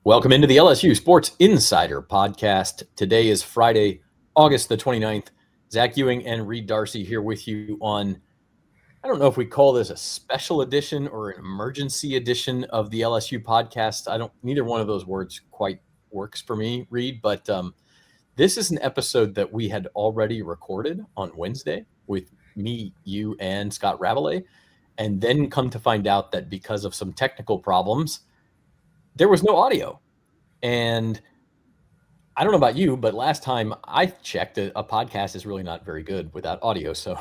Welcome into the LSU Sports Insider podcast. Today is Friday, August the 29th. Zach Ewing and Reed Darcy here with you on, I don't know if we call this a special edition or an emergency edition of the LSU podcast. Neither one of those words quite works for me, Reed, but this is an episode that we had already recorded on Wednesday with me, you, and Scott Ravlet, and then come to find out that because of some technical problems, there was no audio. And I don't know about you, but last time I checked, a podcast is really not very good without audio. So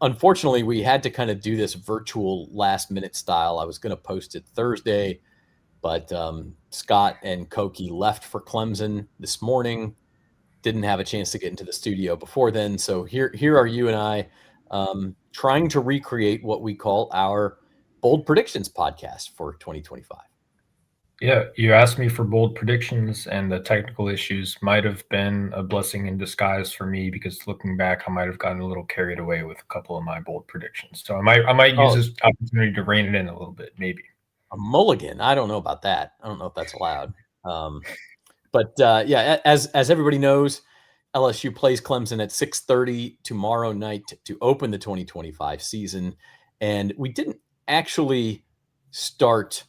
unfortunately, we had to kind of do this virtual last minute style. I was going to post it Thursday, but Scott and Koki left for Clemson this morning. Didn't have a chance to get into the studio before then. So here are you and I trying to recreate what we call our bold predictions podcast for 2025. Yeah, you asked me for bold predictions, and the technical issues might have been a blessing in disguise for me because looking back, I might have gotten a little carried away with a couple of my bold predictions. So I might use this opportunity to rein it in a little bit, maybe. A mulligan? I don't know about that. I don't know if that's allowed. But as everybody knows, LSU plays Clemson at 6:30 tomorrow night to open the 2025 season, and we didn't actually start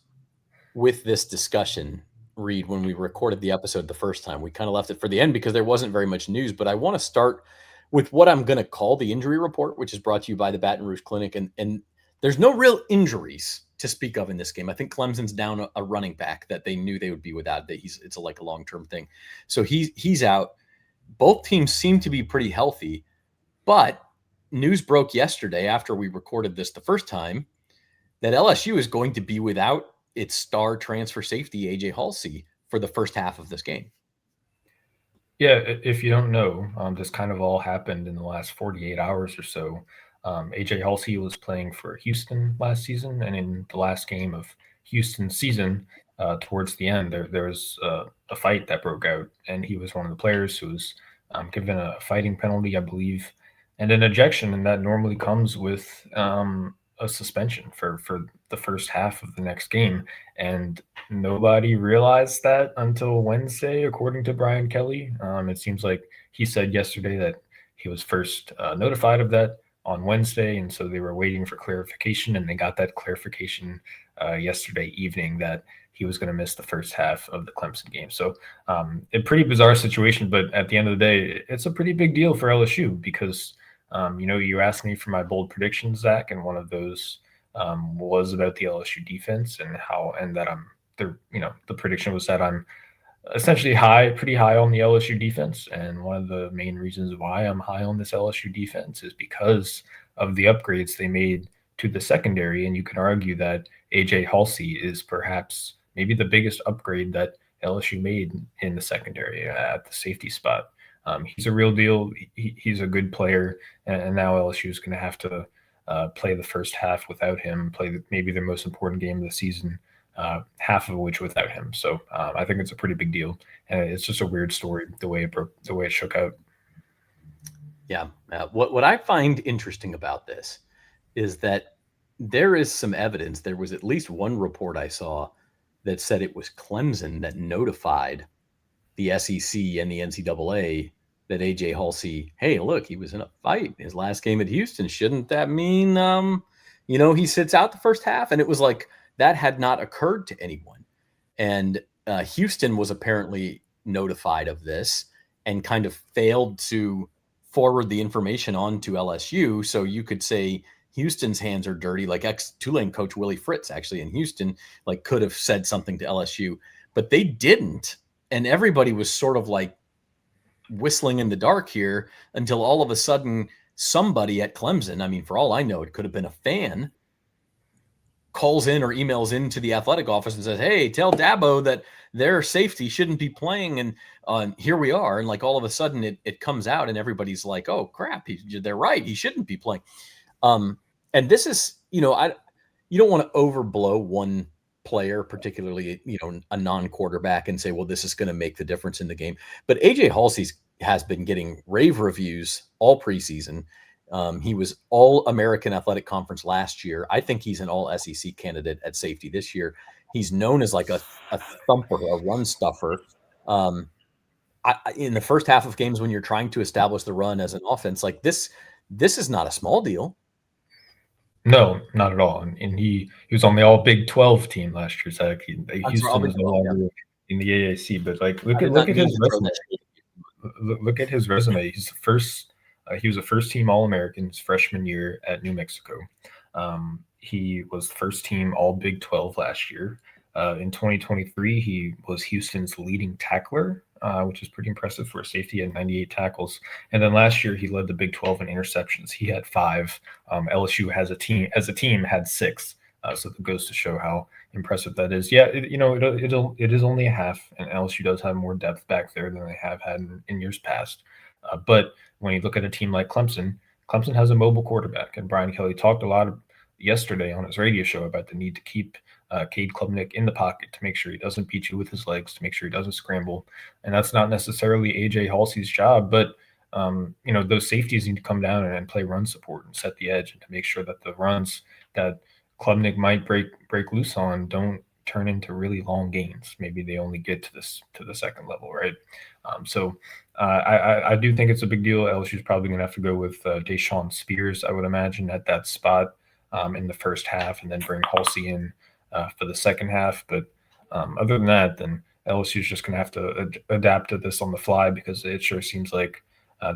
with this discussion, Reed, when we recorded the episode the first time. We kind of left it for the end because there wasn't very much news, but I want to start with what I'm going to call the injury report, which is brought to you by the Baton Rouge Clinic. And there's no real injuries to speak of in this game. I think Clemson's down a running back that they knew they would be without. It's like a long-term thing. So he's out. Both teams seem to be pretty healthy, but news broke yesterday after we recorded this the first time that LSU is going to be without its star transfer safety, A.J. Halsey, for the first half of this game. Yeah, if you don't know, this kind of all happened in the last 48 hours or so. A.J. Halsey was playing for Houston last season, and in the last game of Houston's season, towards the end, there was a fight that broke out, and he was one of the players who was given a fighting penalty, I believe, and an ejection, and that normally comes with a suspension for the first half of the next game. And nobody realized that until Wednesday, according to Brian Kelly. It seems like he said yesterday that he was first notified of that on Wednesday, and so they were waiting for clarification, and they got that clarification yesterday evening that he was going to miss the first half of the Clemson game. So a pretty bizarre situation, but at the end of the day, it's a pretty big deal for LSU because you asked me for my bold predictions, Zach, and one of those was about the LSU defense and that the prediction was that I'm essentially pretty high on the LSU defense. And one of the main reasons why I'm high on this LSU defense is because of the upgrades they made to the secondary. And you can argue that A.J. Halsey is perhaps maybe the biggest upgrade that LSU made in the secondary at the safety spot. He's a real deal. He's a good player, and now LSU is going to have to play the first half without him, play maybe their most important game of the season, half of which without him. So I think it's a pretty big deal, and it's just a weird story the way it shook out. Yeah, what I find interesting about this is that there is some evidence. There was at least one report I saw that said it was Clemson that notified the SEC and the NCAA that A.J. Halsey, hey, look, he was in a fight his last game at Houston. Shouldn't that mean, he sits out the first half? And it was like that had not occurred to anyone. And Houston was apparently notified of this and kind of failed to forward the information on to LSU. So you could say Houston's hands are dirty, like ex-Tulane coach Willie Fritz actually in Houston, like could have said something to LSU, but they didn't. And everybody was sort of like whistling in the dark here until all of a sudden somebody at Clemson, I mean, for all I know, it could have been a fan, calls in or emails into the athletic office and says, hey, tell Dabo that their safety shouldn't be playing. And here we are. And like all of a sudden it comes out and everybody's like, oh, crap, they're right. He shouldn't be playing. And this is, you don't want to overblow one player, particularly, a non-quarterback, and say, well, this is going to make the difference in the game. But A.J. Halsey has been getting rave reviews all preseason. He was All-American Athletic Conference last year. I think he's an All-SEC candidate at safety this year. He's known as like a thumper, a run stuffer. In the first half of games when you're trying to establish the run as an offense, like this is not a small deal. No, not at all. And he was on the All Big 12 team last year, Zach. Houston was no longer in the AAC, but like look at his resume. Look at his resume. He's the first. He was a first team All American his freshman year at New Mexico. He was first team All Big 12 last year. In 2023, he was Houston's leading tackler, which is pretty impressive for a safety at 98 tackles. And then last year, he led the Big 12 in interceptions. He had 5. LSU as a team had 6. So that goes to show how impressive that is. Yeah, it is only a half, and LSU does have more depth back there than they have had in years past. But when you look at a team like Clemson, Clemson has a mobile quarterback, and Brian Kelly talked a lot yesterday on his radio show about the need to keep Cade Klubnik in the pocket to make sure he doesn't beat you with his legs, to make sure he doesn't scramble. And that's not necessarily AJ Halsey's job, but those safeties need to come down and play run support and set the edge, and to make sure that the runs that Klubnik might break loose on don't turn into really long gains. Maybe they only get to the second level, right? I do think it's a big deal. LSU is probably going to have to go with Deshaun Spears, I would imagine, at that spot in the first half, and then bring Halsey in for the second half. But other than that, then LSU is just going to have to adapt to this on the fly, because it sure seems like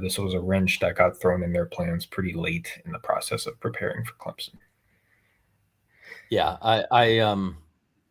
this was a wrench that got thrown in their plans pretty late in the process of preparing for Clemson. Yeah,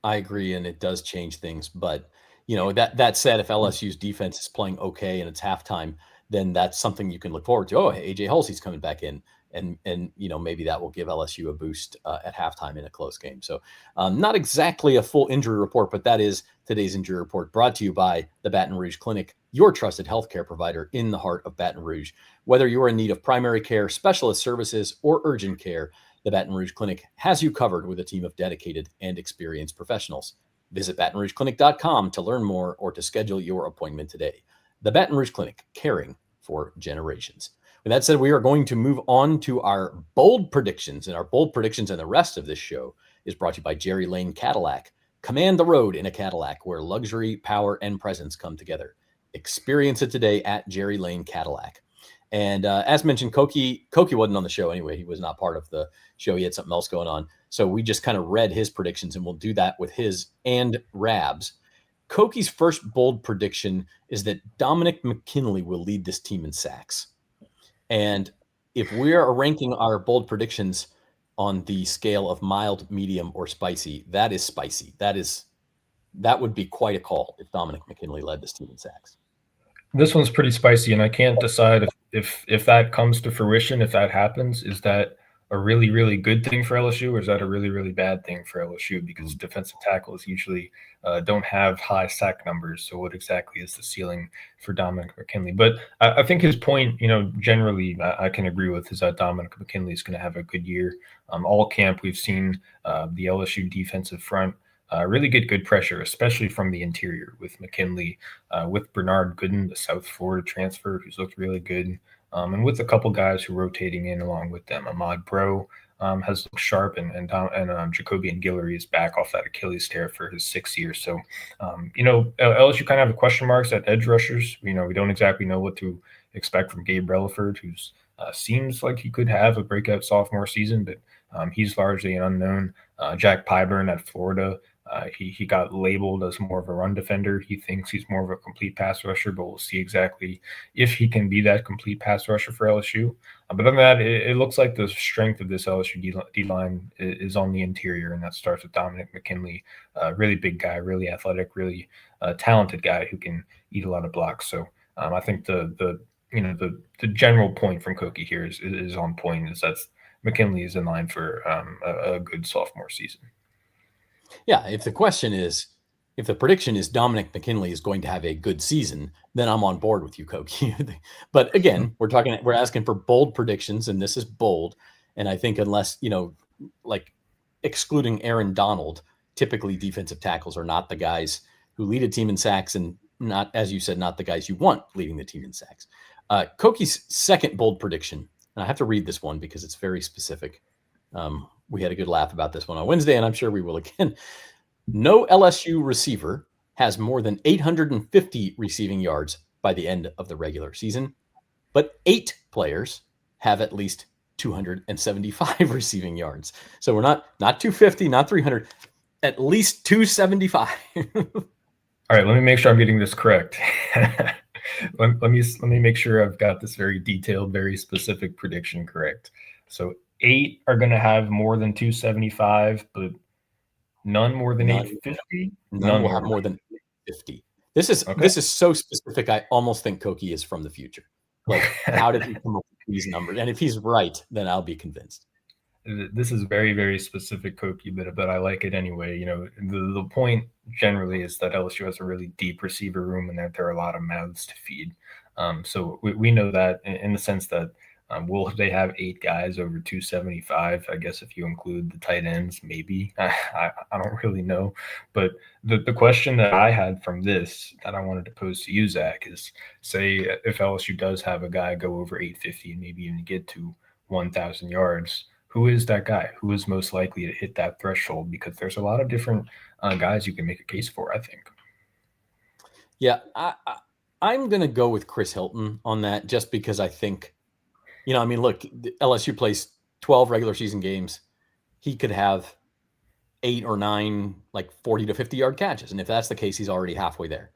I agree, and it does change things. But that said, if LSU's defense is playing okay and it's halftime, then that's something you can look forward to. Oh, hey, AJ Halsey's coming back in, and maybe that will give LSU a boost at halftime in a close game. So not exactly a full injury report, but that is today's injury report, brought to you by the Baton Rouge Clinic, your trusted healthcare provider in the heart of Baton Rouge. Whether you're in need of primary care, specialist services, or urgent care, the Baton Rouge Clinic has you covered with a team of dedicated and experienced professionals. Visit BatonRougeClinic.com to learn more or to schedule your appointment today. The Baton Rouge Clinic, caring for generations. With that said, we are going to move on to our bold predictions. And our bold predictions and the rest of this show is brought to you by Jerry Lane Cadillac. Command the road in a Cadillac, where luxury, power, and presence come together. Experience it today at Jerry Lane Cadillac. And as mentioned, Koki wasn't on the show anyway. He was not part of the show. He had something else going on. So we just kind of read his predictions, and we'll do that with his and Rab's. Koki's first bold prediction is that Dominic McKinley will lead this team in sacks. And if we are ranking our bold predictions on the scale of mild, medium, or spicy, that is spicy. That would be quite a call if Dominic McKinley led this team in sacks. This one's pretty spicy, and I can't decide if that comes to fruition, if that happens. Is that a really, really good thing for LSU, or is that a really, really bad thing for LSU? Because defensive tackles usually don't have high sack numbers. So what exactly is the ceiling for Dominic McKinley? But I think his point, generally I can agree with, is that Dominic McKinley is going to have a good year. All camp, we've seen the LSU defensive front really get good pressure, especially from the interior, with McKinley, with Bernard Gooden, the South Florida transfer, who's looked really good, and with a couple guys who are rotating in along with them. Ahmad Bro has looked sharp, and Jacobian Guillory is back off that Achilles tear for his 6th year. So, LSU kind of have question marks at edge rushers. We don't exactly know what to expect from Gabe Relaford, who seems like he could have a breakout sophomore season, but he's largely an unknown. Jack Pyburn at Florida, he got labeled as more of a run defender. He thinks he's more of a complete pass rusher, but we'll see exactly if he can be that complete pass rusher for LSU. But other than that, it looks like the strength of this LSU D-line is on the interior, and that starts with Dominic McKinley, really big guy, really athletic, really talented guy who can eat a lot of blocks. So I think the general point from Koki here is on point, is that McKinley is in line for a good sophomore season. Yeah, if the prediction is Dominic McKinley is going to have a good season, then I'm on board with you, Koki. But again, we're asking for bold predictions, and this is bold. And I think unless, like excluding Aaron Donald, typically defensive tackles are not the guys who lead a team in sacks, and not, as you said, not the guys you want leading the team in sacks. Koki's second bold prediction, and I have to read this one because it's very specific. We had a good laugh about this one on Wednesday, and I'm sure we will again. No LSU receiver has more than 850 receiving yards by the end of the regular season, but 8 players have at least 275 receiving yards. So we're not 250, not 300, at least 275. All right, let me make sure I'm getting this correct. let me make sure I've got this very detailed, very specific prediction correct. So 8 are going to have more than 275, but none more than 850. None will have more than 50. This is so specific. I almost think Koki is from the future. Like, how did he come up with these numbers? And if he's right, then I'll be convinced. This is very, very specific Koki, but I like it anyway. The point generally is that LSU has a really deep receiver room and that there are a lot of mouths to feed. So we know that in the sense that will they have 8 guys over 275? I guess if you include the tight ends, maybe. I don't really know. But the question that I had from this that I wanted to pose to you, Zach, is say if LSU does have a guy go over 850 and maybe even get to 1,000 yards, who is that guy? Who is most likely to hit that threshold? Because there's a lot of different guys you can make a case for, I think. Yeah, I'm going to go with Chris Hilton on that just because I think, look, LSU plays 12 regular season games. He could have 8 or 9, like 40 to 50 yard catches. And if that's the case, he's already halfway there.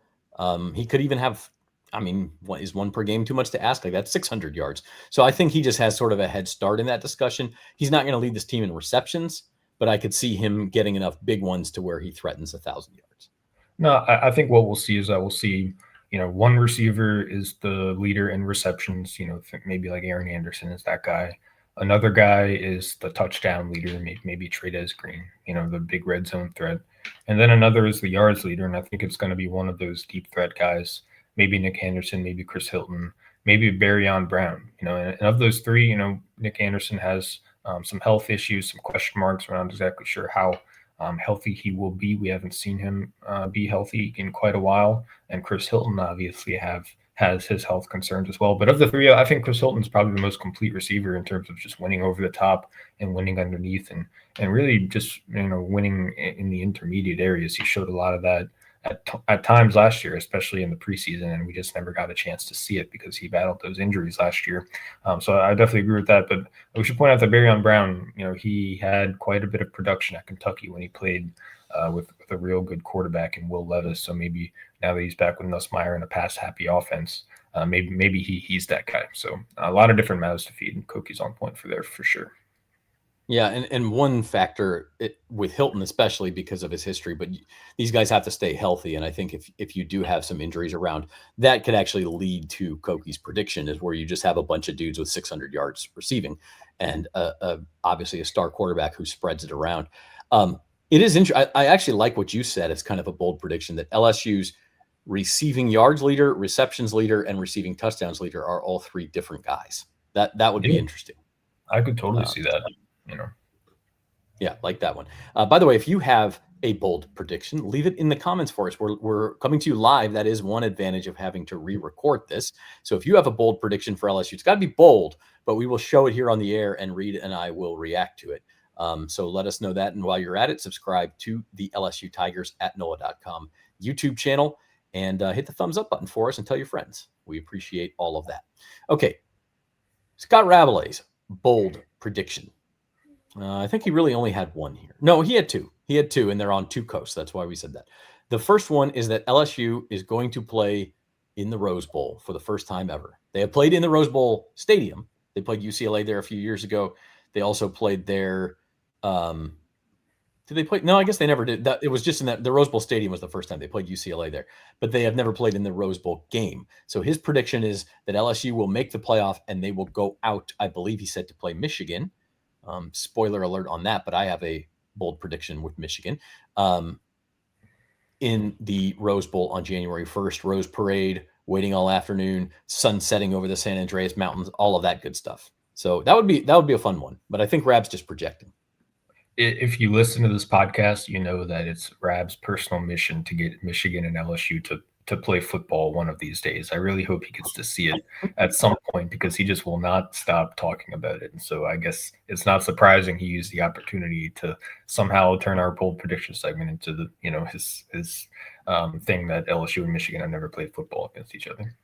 He could even have, is 1 per game too much to ask? Like, that's 600 yards. So I think he just has sort of a head start in that discussion. He's not going to lead this team in receptions, but I could see him getting enough big ones to where he threatens 1,000 yards. No, I think what we'll see is that we'll see, one receiver is the leader in receptions, maybe like Aaron Anderson is that guy. Another guy is the touchdown leader, maybe Trey'Dez Green, the big red zone threat. And then another is the yards leader, and I think it's going to be one of those deep threat guys, maybe Nick Anderson, maybe Chris Hilton, maybe Barryon Brown. And of those 3, Nick Anderson has some health issues, some question marks. We're not exactly sure how healthy he will be. We haven't seen him be healthy in quite a while. And Chris Hilton obviously has his health concerns as well. But of the 3, I think Chris Hilton's probably the most complete receiver in terms of just winning over the top and winning underneath and really just, winning in the intermediate areas. He showed a lot of that at times last year, especially in the preseason, and we just never got a chance to see it because he battled those injuries last year. So I definitely agree with that. But we should point out that Barryon Brown, he had quite a bit of production at Kentucky when he played with a real good quarterback in Will Levis. So maybe now that he's back with Nussmeier in a pass-happy offense, maybe he's that guy. So a lot of different mouths to feed, and Koki's on point for there for sure. Yeah, and one factor with Hilton, especially because of his history, but these guys have to stay healthy. And I think if you do have some injuries around, that could actually lead to Koki's prediction, is where you just have a bunch of dudes with 600 yards receiving and obviously a star quarterback who spreads it around. It is interesting. I actually like what you said. It's kind of a bold prediction that LSU's receiving yards leader, receptions leader, and receiving touchdowns leader are all 3 different guys. That would be interesting. I could totally see that. Yeah, like that one. By the way, if you have a bold prediction, leave it in the comments for us. We're coming to you live. That is one advantage of having to re-record this. So if you have a bold prediction for LSU, it's got to be bold, but we will show it here on the air, and Reed and I will react to it. So let us know that. And while you're at it, subscribe to the LSU Tigers at NOLA.com YouTube channel and hit the thumbs up button for us and tell your friends. We appreciate all of that. Okay, Scott Ravlet's bold prediction. I think he really only had 1 here. No, he had 2. He had 2, and they're on 2 coasts. That's why we said that. The first one is that LSU is going to play in the Rose Bowl for the first time ever. They have played in the Rose Bowl Stadium. They played UCLA there a few years ago. They also played there. Did they play? No, I guess they never did. It was just in that the Rose Bowl Stadium was the first time they played UCLA there, but they have never played in the Rose Bowl game. So his prediction is that LSU will make the playoff and they will go out, I believe he said, to play Michigan. Spoiler alert on that, but I have a bold prediction with Michigan in the Rose Bowl on January 1st. Rose Parade, waiting all afternoon, sun setting over the San Andreas Mountains, all of that good stuff. So that would be a fun one. But I think Rab's just projecting. If you listen to this podcast, you know that it's Rab's personal mission to get Michigan and LSU to to play football one of these days. I really hope he gets to see it at some point, because he just will not stop talking about it. And so I guess it's not surprising he used the opportunity to somehow turn our bold prediction segment into the, his thing that LSU and Michigan have never played football against each other.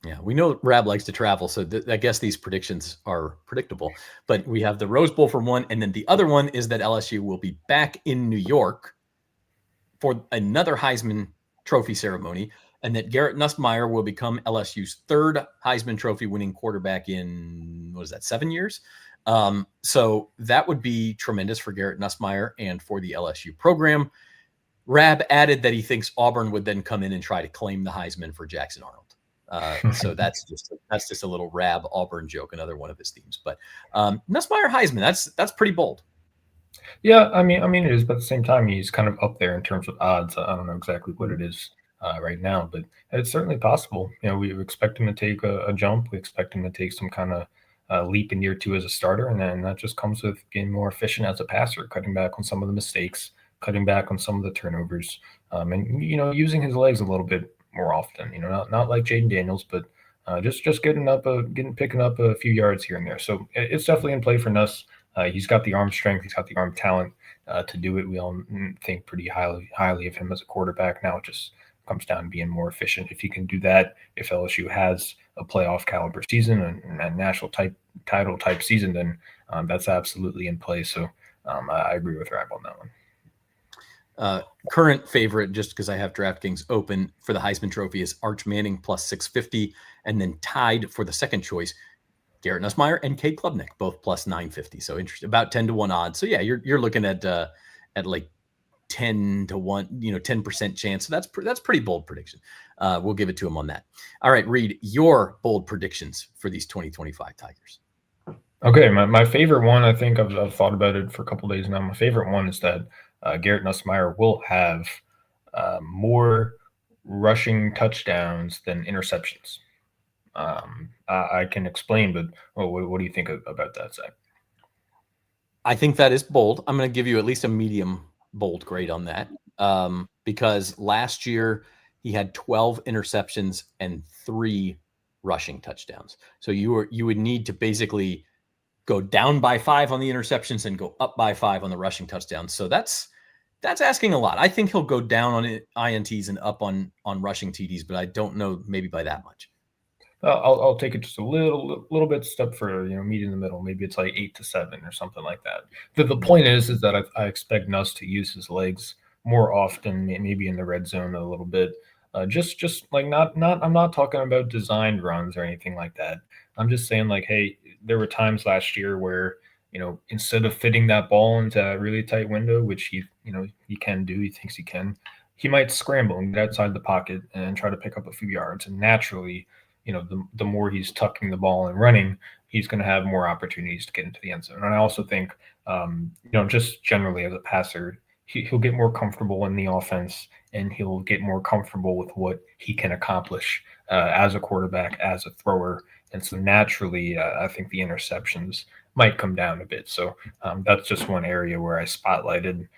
Yeah, we know Rab likes to travel, so I guess these predictions are predictable. But we have the Rose Bowl for one, and then the other one is that LSU will be back in New York for another Heisman Trophy ceremony, and that Garrett Nussmeier will become LSU's third Heisman Trophy winning quarterback in, 7 years? So that would be tremendous for Garrett Nussmeier and for the LSU program. Rab added that he thinks Auburn would then come in and try to claim the Heisman for Jackson Arnold. So that's just a little Rab Auburn joke, another one of his themes. But Nussmeier Heisman, that's pretty bold. Yeah, I mean it is, but at the same time, he's kind of up there in terms of odds. I don't know exactly what it is right now, but it's certainly possible. We expect him to take a jump. We expect him to take some kind of leap in year 2 as a starter, and then that just comes with getting more efficient as a passer, cutting back on some of the mistakes, cutting back on some of the turnovers, and using his legs a little bit more often. Not like Jaden Daniels, but just picking up a few yards here and there. So it's definitely in play for Nuss. He's got the arm strength, he's got the arm talent to do it. We all think pretty highly of him as a quarterback. Now it just comes down to being more efficient. If he can do that, if LSU has a playoff caliber season and a national title type season, then that's absolutely in play. So I agree with Rab on that one. Current favorite, just because I have DraftKings open for the Heisman Trophy, is Arch Manning plus 650, and then tied for the second choice, Garrett Nussmeier and Cade Klubnik, both plus 950. So interesting, about 10-1 odds. So yeah, you're looking at like 10-1, 10% chance. So that's pretty bold prediction. We'll give it to him on that. All right, Reed, your bold predictions for these 2025 Tigers. Okay, my favorite one, I think I've thought about it for a couple of days now. My favorite one is that Garrett Nussmeier will have more rushing touchdowns than interceptions. I can explain, but what do you think about that, Zach? I think that is bold. I'm going to give you at least a medium bold grade on that, because last year he had 12 interceptions and 3 rushing touchdowns. So you would need to basically go down by 5 on the interceptions and go up by 5 on the rushing touchdowns. So that's asking a lot. I think he'll go down on INTs and up on rushing TDs, but I don't know, maybe by that much. I'll take it just a little bit step further, meet in the middle. Maybe it's like 8 to 7 or something like that. The point is that I expect Nuss to use his legs more often, maybe in the red zone a little bit. Just like I'm not talking about designed runs or anything like that. I'm just saying, like, hey, there were times last year where, instead of fitting that ball into a really tight window, which he can do, he thinks he can, he might scramble and get outside the pocket and try to pick up a few yards. And naturally, the more he's tucking the ball and running, he's going to have more opportunities to get into the end zone. And I also think, just generally as a passer, he'll get more comfortable in the offense, and he'll get more comfortable with what he can accomplish as a quarterback, as a thrower. And so naturally, I think the interceptions might come down a bit. So that's just one area where I spotlighted,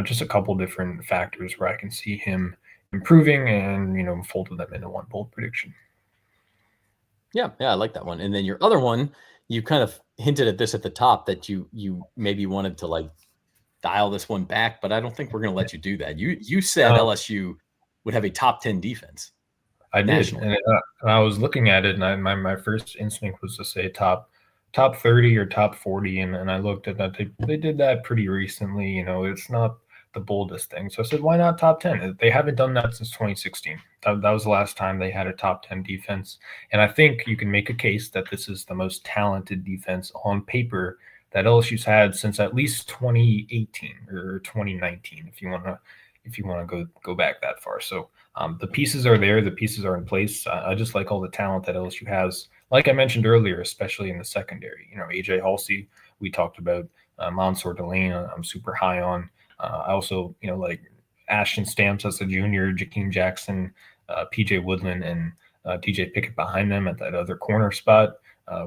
just a couple different factors where I can see him improving, and folded them into one bold prediction. Yeah, I like that one. And then your other one, you kind of hinted at this at the top, that you maybe wanted to like dial this one back, but I don't think we're going to let you do that. You said LSU would have a top 10 defense. I did, and I was looking at it, and my first instinct was to say top 30 or top 40, and I looked at that. They did that pretty recently. It's not the boldest thing. So I said, why not top 10? They haven't done that since 2016. That was the last time they had a top 10 defense. And I think you can make a case that this is the most talented defense on paper that LSU's had since at least 2018 or 2019, if you want to go back that far. So the pieces are there. The pieces are in place. I just like all the talent that LSU has. Like I mentioned earlier, especially in the secondary. AJ Halsey, we talked about. Mansour Delane, I'm super high on. I also, like Ashton Stamps as a junior, Jakeem Jackson, PJ Woodland, and DJ Pickett behind them at that other corner spot.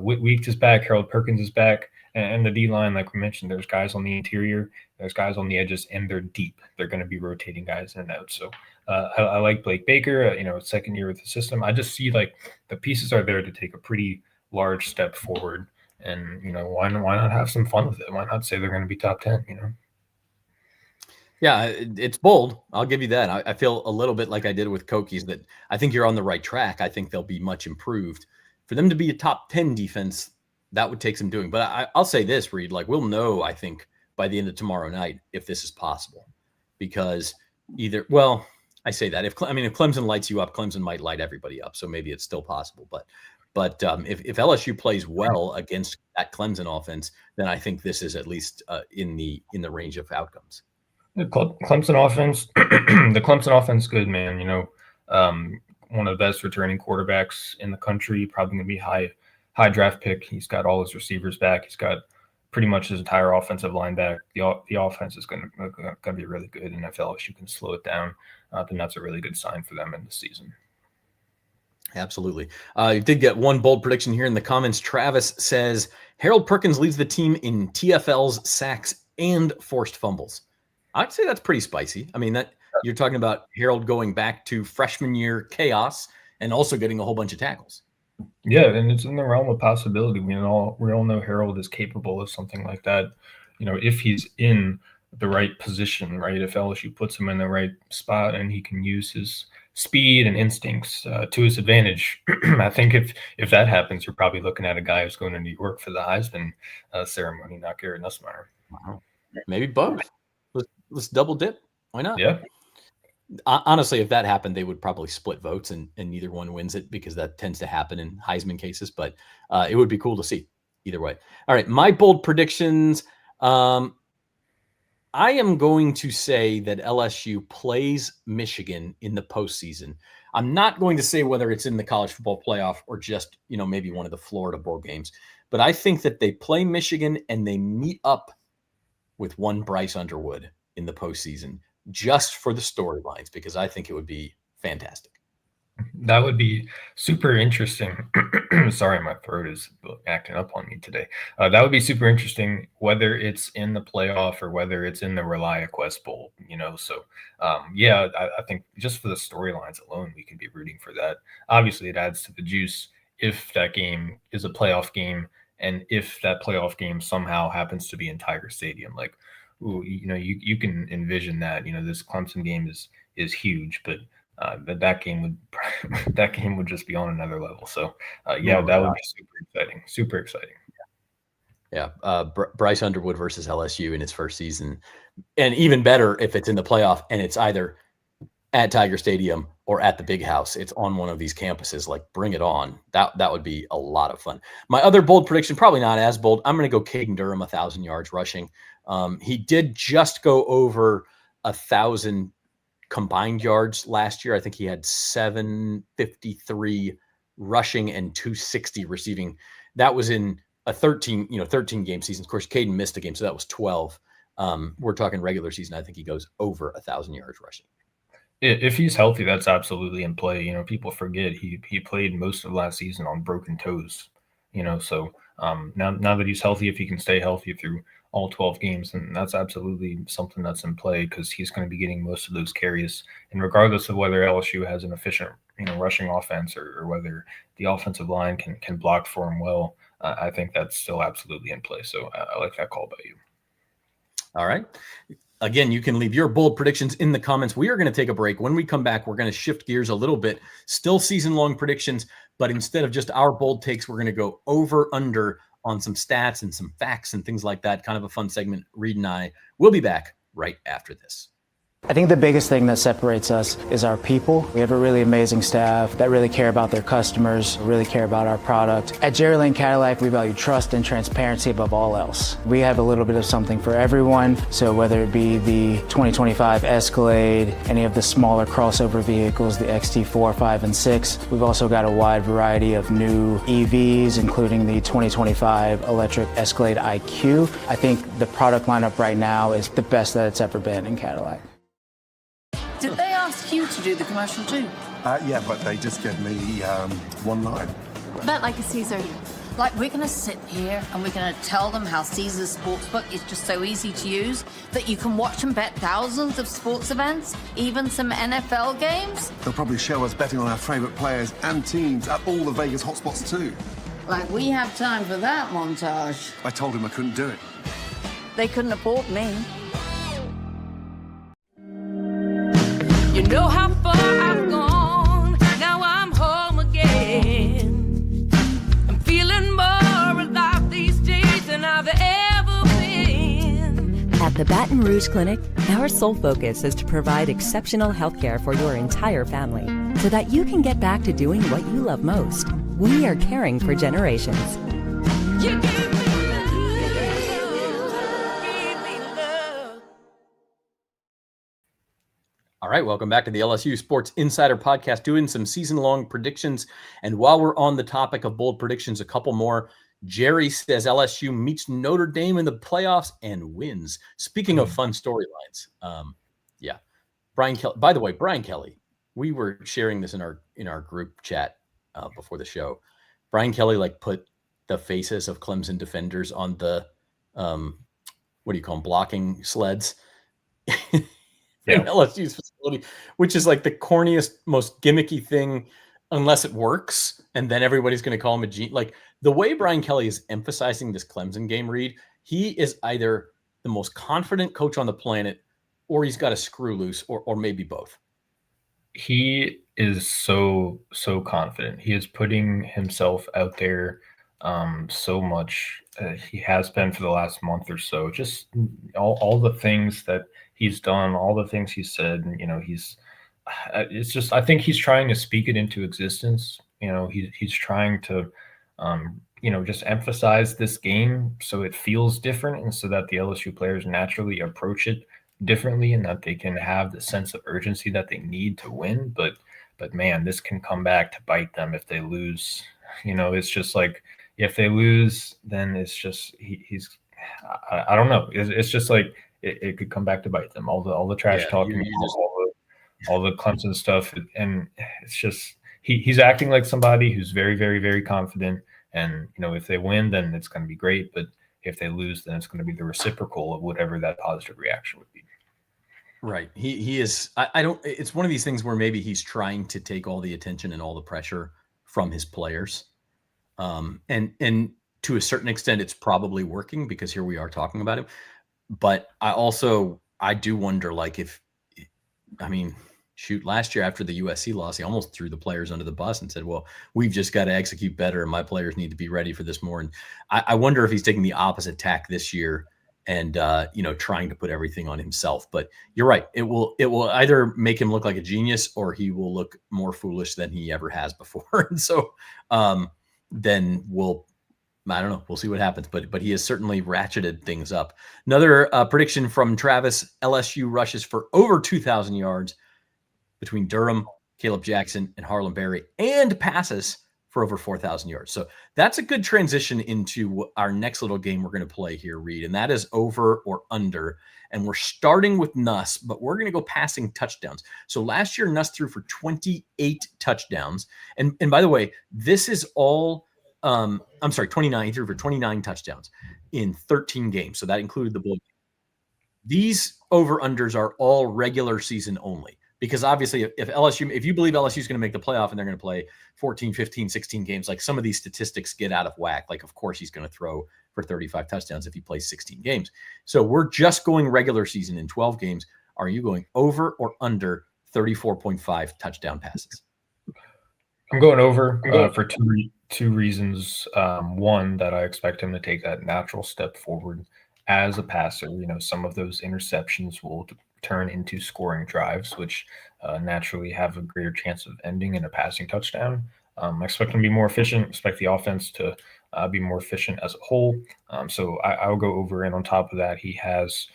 Weeks is back. Harold Perkins is back. And the D-line, like we mentioned, there's guys on the interior, there's guys on the edges, and they're deep. They're going to be rotating guys in and out. So I like Blake Baker, second year with the system. I just see like the pieces are there to take a pretty large step forward. And, why not have some fun with it? Why not say they're going to be top 10, Yeah, it's bold. I'll give you that. I feel a little bit like I did with Koki's that I think you're on the right track. I think they'll be much improved. For them to be a top 10 defense, that would take some doing. But I'll say this, Reed, like we'll know, I think, by the end of tomorrow night if this is possible. Because I say that. If Clemson lights you up, Clemson might light everybody up. So maybe it's still possible. But if LSU plays well against that Clemson offense, then I think this is at least in the range of outcomes. The Clemson offense, the Clemson offense, good, man. One of the best returning quarterbacks in the country. Probably going to be high draft pick. He's got all his receivers back. He's got pretty much his entire offensive line back. The offense is going to be really good. And if LSU can slow it down, then that's a really good sign for them in the season. Absolutely. You did get one bold prediction here in the comments. Travis says Harold Perkins leads the team in TFLs, sacks, and forced fumbles. I'd say that's pretty spicy. I mean, that you're talking about Harold going back to freshman year chaos and also getting a whole bunch of tackles. Yeah, and it's in the realm of possibility. We all know Harold is capable of something like that. If he's in the right position, right? If LSU puts him in the right spot and he can use his speed and instincts to his advantage, I think if that happens, you're probably looking at a guy who's going to New York for the Heisman ceremony, not Garrett Nussmeier. Wow. Maybe both. Let's double dip. Why not? Yeah. Honestly, if that happened, they would probably split votes and neither one wins it because that tends to happen in Heisman cases. But it would be cool to see either way. All right, my bold predictions. I am going to say that LSU plays Michigan in the postseason. I'm not going to say whether it's in the college football playoff or just, maybe one of the Florida bowl games. But I think that they play Michigan and they meet up with one Bryce Underwood in the postseason just for the storylines, because I think it would be fantastic. That would be super interesting. Sorry, my throat is acting up on me today. That would be super interesting, whether it's in the playoff or whether it's in the ReliaQuest Bowl, So, I think just for the storylines alone, we could be rooting for that. Obviously, it adds to the juice if that game is a playoff game and if that playoff game somehow happens to be in Tiger Stadium. Like, you can envision that. This Clemson game is huge, but that game would just be on another level. So that would be super exciting. Yeah, Bryce Underwood versus LSU in his first season, and even better if it's in the playoff and it's either at Tiger Stadium or at the Big House. It's on one of these campuses. Like, bring it on. That would be a lot of fun. My other bold prediction, probably not as bold. I'm going to go Caden Durham, 1,000 yards rushing. He did just go over 1,000 combined yards last year. I think he had 753 rushing and 260 receiving. That was in a 13 game season. Of course, Caden missed a game, so that was 12. We're talking regular season. I think he goes over 1,000 yards rushing. If he's healthy, that's absolutely in play. People forget he played most of last season on broken toes. So now that he's healthy, if he can stay healthy through all 12 games, then that's absolutely something that's in play, because he's going to be getting most of those carries. And regardless of whether LSU has an efficient rushing offense or whether the offensive line can block for him well, I think that's still absolutely in play. So I like that call by you. All right. Again, you can leave your bold predictions in the comments. We are going to take a break. When we come back, we're going to shift gears a little bit. Still season-long predictions, but instead of just our bold takes, we're going to go over-under on some stats and some facts and things like that. Kind of a fun segment. Reed and I will be back right after this. I think the biggest thing that separates us is our people. We have a really amazing staff that really care about their customers, really care about our product. At Jerry Lane Cadillac, we value trust and transparency above all else. We have a little bit of something for everyone. So whether it be the 2025 Escalade, any of the smaller crossover vehicles, the XT4, 5, and 6, we've also got a wide variety of new EVs, including the 2025 electric Escalade IQ. I think the product lineup right now is the best that it's ever been in Cadillac. Did they ask you to do the commercial too? Yeah, but they just gave me one line. Bet like a Caesar. Like, we're going to sit here and we're going to tell them how Caesars Sportsbook is just so easy to use that you can watch and bet thousands of sports events, even some NFL games. They'll probably show us betting on our favourite players and teams at all the Vegas hotspots too. Like, we have time for that montage. I told him I couldn't do it. They couldn't afford me. You know how far I've gone, now I'm home again. I'm feeling more alive these days than I've ever been. At the Baton Rouge Clinic, our sole focus is to provide exceptional health care for your entire family so that you can get back to doing what you love most. We are caring for generations. You gave me love. All right, welcome back to the LSU Sports Insider Podcast, doing some season-long predictions. And while we're on the topic of bold predictions, a couple more. Jerry says LSU meets Notre Dame in the playoffs and wins. Speaking of fun storylines, Brian Kelly. By the way, Brian Kelly, we were sharing this in our group chat before the show. Brian Kelly put the faces of Clemson defenders on the what do you call them, blocking sleds. In LSU's facility, which is the corniest, most gimmicky thing, unless it works, and then everybody's going to call him a genius. The way Brian Kelly is emphasizing this Clemson game, Reed, he is either the most confident coach on the planet, or he's got a screw loose, or maybe both. He is so confident. He is putting himself out there so much. He has been for the last month or so. Just all the things that he's done, all the things he said. It's just, I think he's trying to speak it into existence. He's trying to, just emphasize this game so it feels different, and so that the LSU players naturally approach it differently, and that they can have the sense of urgency that they need to win. But man, this can come back to bite them if they lose. It's just if they lose, then it's just I don't know. It's just it could come back to bite them. All the trash talking, all the Clemson stuff, and it's just he's acting like somebody who's very, very, very confident. And if they win, then it's going to be great. But if they lose, then it's going to be the reciprocal of whatever that positive reaction would be. Right. He is. I don't. It's one of these things where maybe he's trying to take all the attention and all the pressure from his players. And to a certain extent, it's probably working, because here we are talking about him. But I do wonder, last year after the USC loss, he almost threw the players under the bus and said, well, we've just got to execute better, and my players need to be ready for this more. And I wonder if he's taking the opposite tack this year and, trying to put everything on himself. But you're right. It will either make him look like a genius, or he will look more foolish than he ever has before. And so then I don't know. We'll see what happens, but he has certainly ratcheted things up. Another prediction from Travis: LSU rushes for over 2,000 yards between Durham, Caleb Jackson, and Harlem Berry, and passes for over 4,000 yards. So that's a good transition into our next little game we're going to play here, Reed, and that is over or under. And we're starting with Nuss, but we're going to go passing touchdowns. So last year, Nuss threw for 28 touchdowns. And by the way, this is all 29. He threw for 29 touchdowns in 13 games. So that included the bowl game. These over-unders are all regular season only, because obviously if you believe LSU is going to make the playoff and they're going to play 14, 15, 16 games, some of these statistics get out of whack. Of course he's going to throw for 35 touchdowns if he plays 16 games. So we're just going regular season in 12 games. Are you going over or under 34.5 touchdown passes? I'm going over for two reasons. One, that I expect him to take that natural step forward as a passer. Some of those interceptions will turn into scoring drives, which naturally have a greater chance of ending in a passing touchdown. I expect him to be more efficient. Expect the offense to be more efficient as a whole. So I'll go over. And on top of that, he has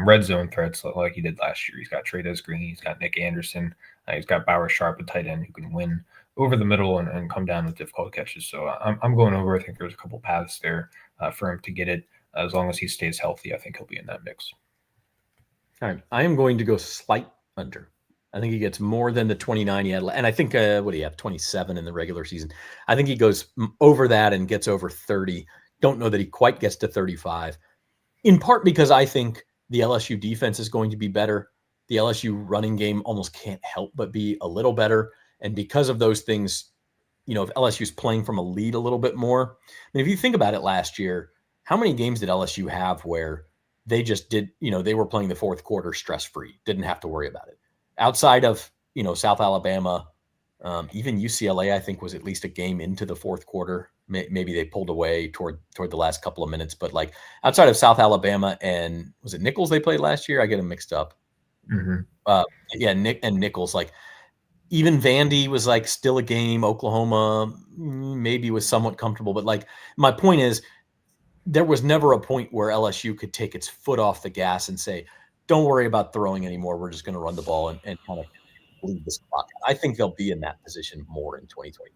red zone threats like he did last year. He's got Trey'Dez Green. He's got Nick Anderson. He's got Bauer Sharp, a tight end who can win over the middle and come down with difficult catches. So I'm going over. I think there's a couple paths there for him to get it. As long as he stays healthy, I think he'll be in that mix. All right. I am going to go slight under. I think he gets more than the 29 he had. And I think, what do you have, 27 in the regular season? I think he goes over that and gets over 30. Don't know that he quite gets to 35, in part because I think the LSU defense is going to be better. The LSU running game almost can't help but be a little better. And because of those things, if LSU is playing from a lead a little bit more, I mean, if you think about it last year, how many games did LSU have where they just did, they were playing the fourth quarter stress-free, didn't have to worry about it? Outside of, South Alabama, even UCLA, I think, was at least a game into the fourth quarter. Maybe they pulled away toward the last couple of minutes. But like outside of South Alabama and was it Nichols they played last year? I get them mixed up. Mm-hmm. Nick and Nichols, like even Vandy was like still a game. Oklahoma maybe was somewhat comfortable. But like my point is, there was never a point where LSU could take its foot off the gas and say, don't worry about throwing anymore. We're just going to run the ball and kind of bleed this clock. I think they'll be in that position more in 2025.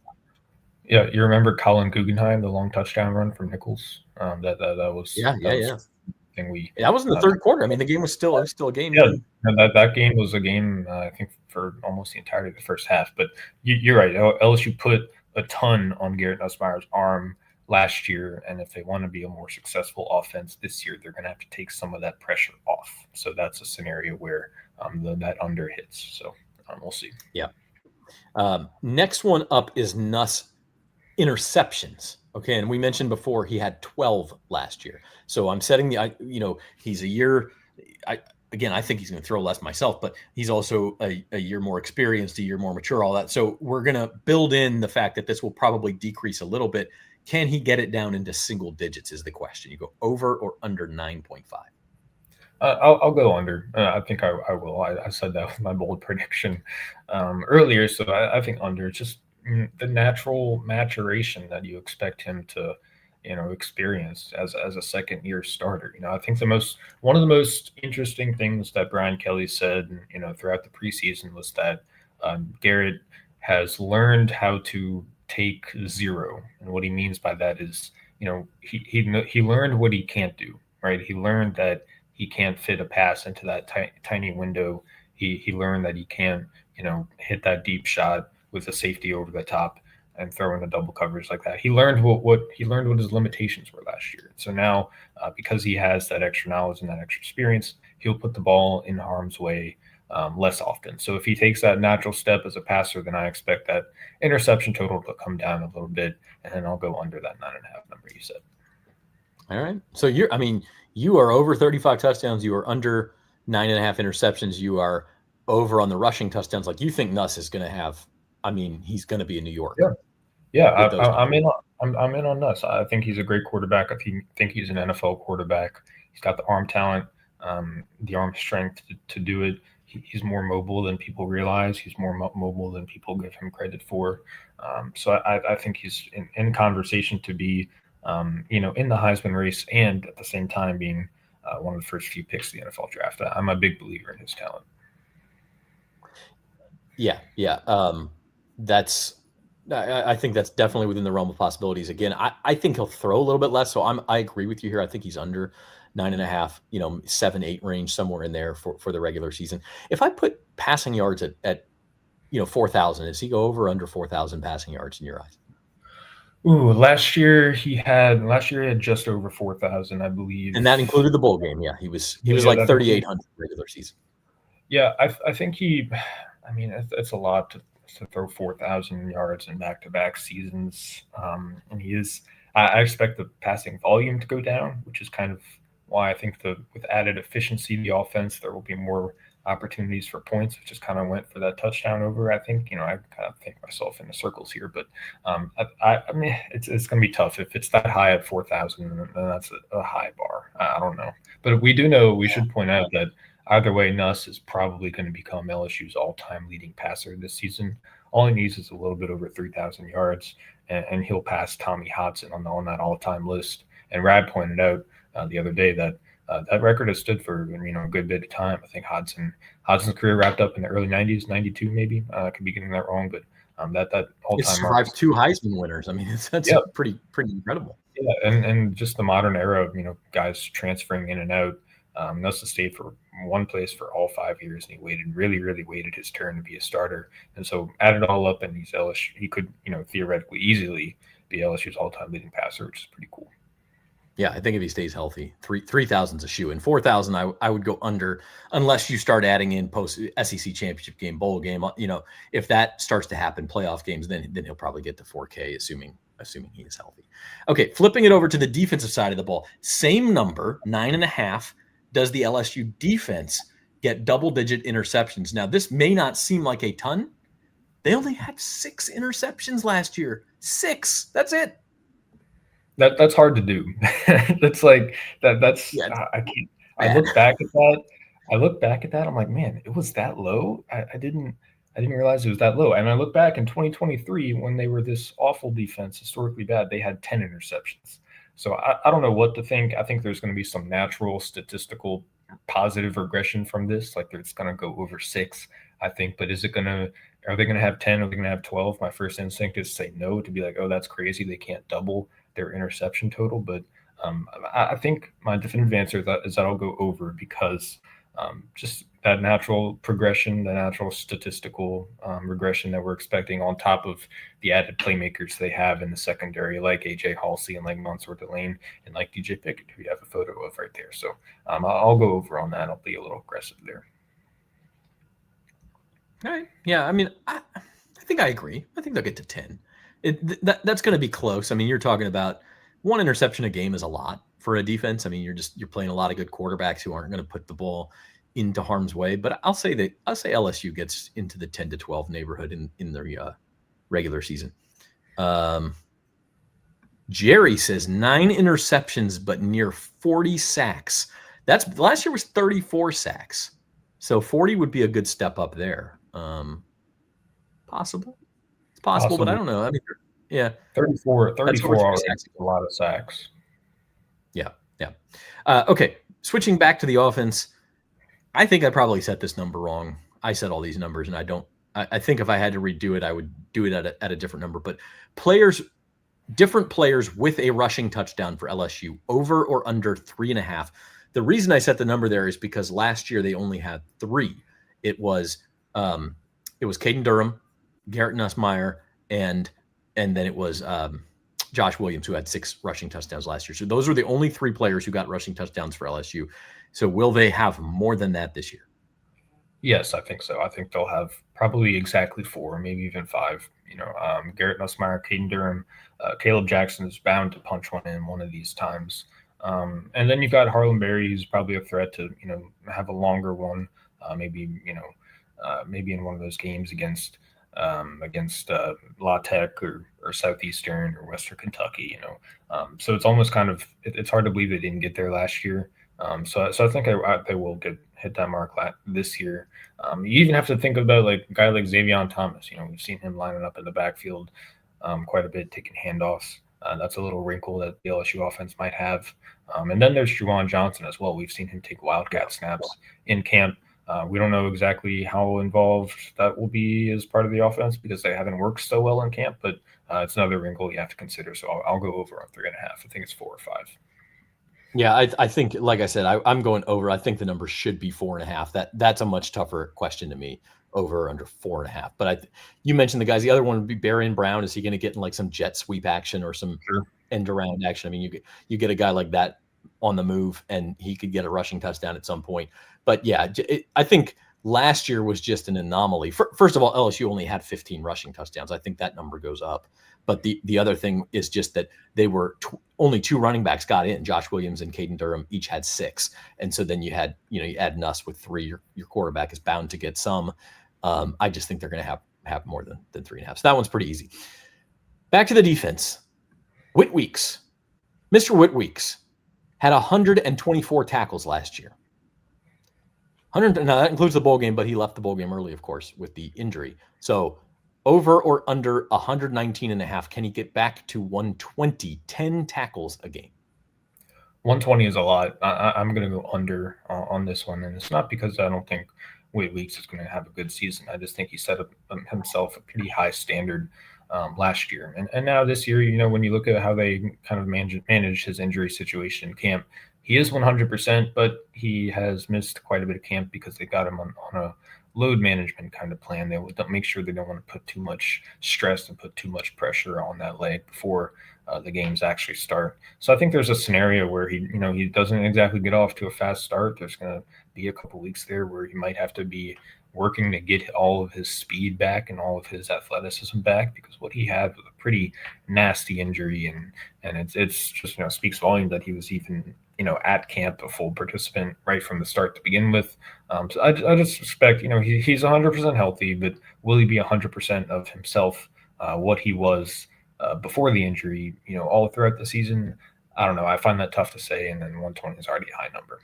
Yeah, you remember Colin Guggenheim, the long touchdown run from Nichols? That was thing that was in the third quarter. I mean, the game was still a game. Yeah, that game was a game I think for almost the entirety of the first half. But you're right. LSU put a ton on Garrett Nussmeier's arm last year, and if they want to be a more successful offense this year, they're going to have to take some of that pressure off. So that's a scenario where that under hits. So we'll see. Yeah. Next one up is Nuss interceptions. Okay, and we mentioned before he had 12 last year. So I'm setting he's a year. I think he's going to throw less myself, but he's also a year more experienced, a year more mature, all that. So we're going to build in the fact that this will probably decrease a little bit. Can he get it down into single digits is the question. You go over or under 9.5? I'll go under. I think I will. I said that with my bold prediction earlier. So I think under. It's just the natural maturation that you expect him to, experience as a second year starter. I think one of the most interesting things that Brian Kelly said, throughout the preseason was that Garrett has learned how to take zero, and what he means by that is, he learned what he can't do. Right? He learned that he can't fit a pass into that tiny window. He learned that he can't, hit that deep shot with a safety over the top and throw in the double coverage like that. He learned what his limitations were last year. So now, because he has that extra knowledge and that extra experience, he'll put the ball in harm's way less often. So if he takes that natural step as a passer, then I expect that interception total to come down a little bit, and then I'll go under that 9.5 number you said. All right. So you are over 35 touchdowns. You are under 9.5 interceptions. You are over on the rushing touchdowns. Like, you think Nuss is going to have, he's going to be in New York. Yeah. I'm in on Nuss. I think he's a great quarterback. I think he's an NFL quarterback. He's got the arm talent, the arm strength to do it. He's more mobile than people realize. He's more mobile than people give him credit for. So I think he's in conversation to be, in the Heisman race, and at the same time being one of the first few picks of the NFL draft. I'm a big believer in his talent. Yeah. I think that's definitely within the realm of possibilities. Again, I think he'll throw a little bit less. So I agree with you here. I think he's under 9.5, 7, 8 range, somewhere in there for the regular season. If I put passing yards at 4,000, does he go over or under 4,000 passing yards in your eyes? Ooh, last year he had just over 4,000, I believe, and that included the bowl game. Yeah, he was like 3,800 regular season. Yeah, I think it's a lot to throw 4,000 yards in back-to-back seasons, and he is. I expect the passing volume to go down, which is kind of why I think with added efficiency of the offense, there will be more opportunities for points, which just kind of went for that touchdown over. I think, I kind of think myself into circles here, but it's going to be tough. If it's that high at 4,000, then that's a high bar. I don't know. But we do know, we should point out that either way, Nuss is probably going to become LSU's all-time leading passer this season. All he needs is a little bit over 3,000 yards, and he'll pass Tommy Hodson on that all-time list. And Rad pointed out the other day that that record has stood for a good bit of time. I think Hodson's career wrapped up in the early 90s, 92 maybe. I could be getting that wrong, but that all-time survived 2 Heisman winners. That's pretty incredible. Yeah, and just the modern era of guys transferring in and out. Nelson stayed for one place for all 5 years, and he really waited his turn to be a starter. And so add it all up, and he could, theoretically easily be LSU's all-time leading passer, which is pretty cool. Yeah, I think if he stays healthy, 3,000's a shoe. And 4,000, I would go under unless you start adding in post SEC championship game, bowl game. If that starts to happen, playoff games, then he'll probably get to 4K, assuming he is healthy. Okay, flipping it over to the defensive side of the ball, same number, 9.5. Does the LSU defense get double-digit interceptions? Now, this may not seem like a ton. They only had 6 interceptions last year. 6. That's it. That's hard to do. That's like that's I can't. I look back at that. I'm like, man, it was that low. I didn't realize it was that low. And I look back in 2023 when they were this awful defense, historically bad. They had 10 interceptions. So I don't know what to think. I think there's going to be some natural statistical positive regression from this. Like it's going to go over 6, I think. But are they going to have 10? Are they going to have 12? My first instinct is to say no, to be like, oh, that's crazy. They can't double their interception total. But I think my definitive answer is that I'll go over because just that natural progression, the natural statistical regression that we're expecting on top of the added playmakers they have in the secondary, like AJ Halsey and like Mansour Delane and like DJ Pickett, who you have a photo of right there. So I'll go over on that. I'll be a little aggressive there. All right. Yeah, I mean, I think I agree. I think they'll get to 10. That's going to be close. I mean, you're talking about 1 interception a game is a lot for a defense. I mean, you're playing a lot of good quarterbacks who aren't going to put the ball into harm's way. But I'll say LSU gets into the 10 to 12 neighborhood in the regular season. Jerry says 9 interceptions, but near 40 sacks. Last year was 34 sacks. So 40 would be a good step up there. Possible. It's possible, but I don't know. I mean, yeah. 34 already is a lot of sacks. Yeah. Okay. Switching back to the offense, I think I probably set this number wrong. I set all these numbers, and I think if I had to redo it, I would do it at a different number. But different players with a rushing touchdown for LSU, over or under 3.5. The reason I set the number there is because last year they only had 3. It was Caden Durham, Garrett Nussmeier, and then it was Josh Williams, who had 6 rushing touchdowns last year. So those were the only 3 players who got rushing touchdowns for LSU. So will they have more than that this year? Yes, I think so. I think they'll have probably exactly 4, maybe even 5. Garrett Nussmeier, Caden Durham, Caleb Jackson is bound to punch one in one of these times. And then you've got Harlan Berry, who's probably a threat to, have a longer one, maybe in one of those games against La Tech or Southeastern or Western Kentucky, so it's almost kind of, it's hard to believe they didn't get there last year. So I think they will hit that mark this year. You even have to think about like a guy like Xavier Thomas. We've seen him lining up in the backfield quite a bit, taking handoffs. That's a little wrinkle that the LSU offense might have. And then there's Juwan Johnson as well. We've seen him take wildcat snaps in camp. We don't know exactly how involved that will be as part of the offense because they haven't worked so well in camp, but it's another wrinkle you have to consider. So I'll go over on 3.5. I think it's 4 or 5. Yeah, I think, like I said, I'm going over. I think the number should be 4.5. That's a much tougher question to me, over or under 4.5. But you mentioned the guys. The other one would be Barian Brown. Is he going to get in like some jet sweep action or some end around action? I mean, you get a guy like that on the move, and he could get a rushing touchdown at some point. But yeah, I think last year was just an anomaly. First of all, LSU only had 15 rushing touchdowns. I think that number goes up. But the other thing is just that they were only 2 running backs got in. Josh Williams and Caden Durham each had 6. And so then you add Nuss with 3. Your quarterback is bound to get some. I just think they're going to have more than 3.5. So that one's pretty easy. Back to the defense. Whit Weeks. Mr. Whit Weeks had 124 tackles last year. Now that includes the bowl game, but he left the bowl game early, of course, with the injury. So over or under 119.5. Can he get back to 120, 10 tackles a game? 120 is a lot. I'm going to go under on this one. And it's not because I don't think Whit Weeks is going to have a good season. I just think he set up himself a pretty high standard last year. And now this year, when you look at how they kind of managed his injury situation in camp, he is 100%, but he has missed quite a bit of camp because they got him on a load management kind of plan. They would make sure they don't want to put too much stress and put too much pressure on that leg before the games actually start. So I think there's a scenario where he doesn't exactly get off to a fast start. There's going to be a couple weeks there where he might have to be working to get all of his speed back and all of his athleticism back, because what he had was a pretty nasty injury, and it's just speaks volume that he was even at camp a full participant right from the start to begin with. So I just suspect he's 100% healthy, but will he be 100% of himself, what he was before the injury, all throughout the season? I don't know. I find that tough to say, and then 120 is already a high number.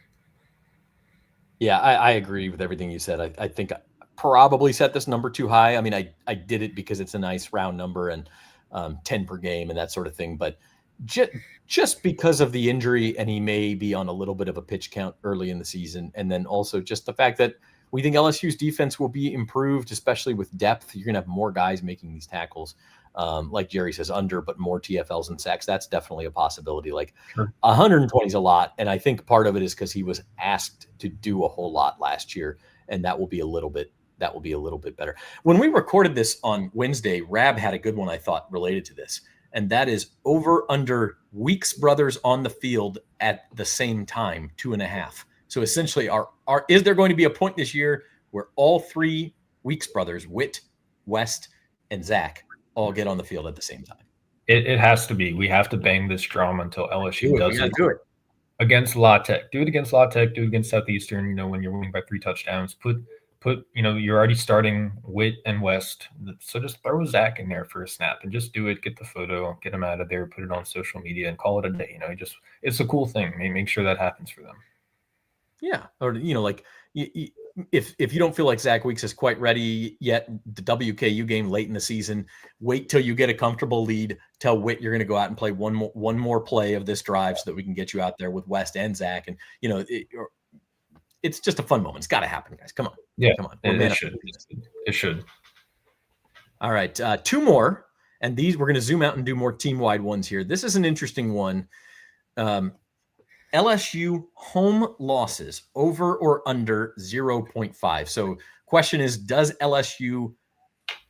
Yeah, I agree with everything you said. I think I probably set this number too high. I mean, I did it because it's a nice round number and 10 per game and that sort of thing. But just because of the injury, and he may be on a little bit of a pitch count early in the season, and then also just the fact that we think LSU's defense will be improved, especially with depth. You're going to have more guys making these tackles. Like Jerry says, under, but more TFLs and sacks. That's definitely a possibility. Like, sure. 120 is a lot. And I think part of it is because he was asked to do a whole lot last year. And that will be a little bit better. When we recorded this on Wednesday, Rab had a good one, I thought, related to this. And that is over under Weeks brothers on the field at the same time, 2.5. So essentially, is there going to be a point this year where all three Weeks brothers, Witt, West, and Zach, all get on the field at the same time? It has to be. We have to bang this drum until LSU does it. Do it against La Tech. Do it against La Tech. Do it against Southeastern. When you're winning by 3 touchdowns, put you're already starting Witt and West, so just throw Zach in there for a snap and just do it. Get the photo, get him out of there, put it on social media, and call it a day. It's a cool thing. Make sure that happens for them. Yeah, or like if you don't feel like Zach Weeks is quite ready yet, the WKU game late in the season, wait till you get a comfortable lead. Tell Witt you're going to go out and play one more play of this drive so that we can get you out there with West and Zach, and it's just a fun moment. It's got to happen, guys. Come on. Yeah, come on. It should. All right, 2 more, and these we're going to zoom out and do more team-wide ones here. This is an interesting one. LSU home losses, over or under 0.5. So question is, does LSU